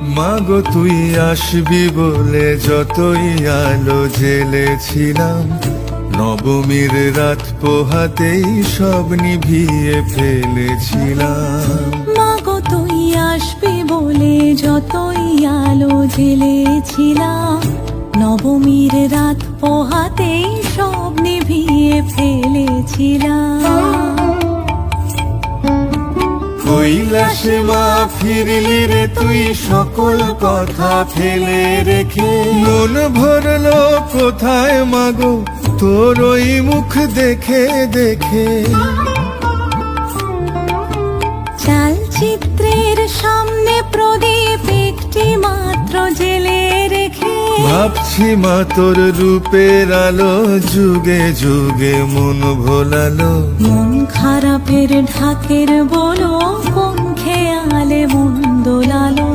মাগো তুই আসবি বলে যতই আলো জ্বেলেছিলাম, নবমীর রাত পোহাতেই সব নিভিয়ে ফেলেছিলাম। মাগো তুই আসবি বলে যতই আলো জ্বেলেছিলাম, নবমীর রাত পোহাতেই সব নিভিয়ে ফেলেছিলাম। কৈলাসে মা ফিরলি রে তুই সকল কথা ফেলে রেখে, মন ভরলো কোথায় মাগো তোর ওই মুখ দেখে দেখে। চালচিত্রের সামনে প্রদীপ একটি মাত্র জেলে রেখে, ভাবছি মা তোর রূপের আলো যুগে যুগে মন ভোলালো। মন খারাপের ঢাকের বলো কোন খেয়ালে মন দোলালো।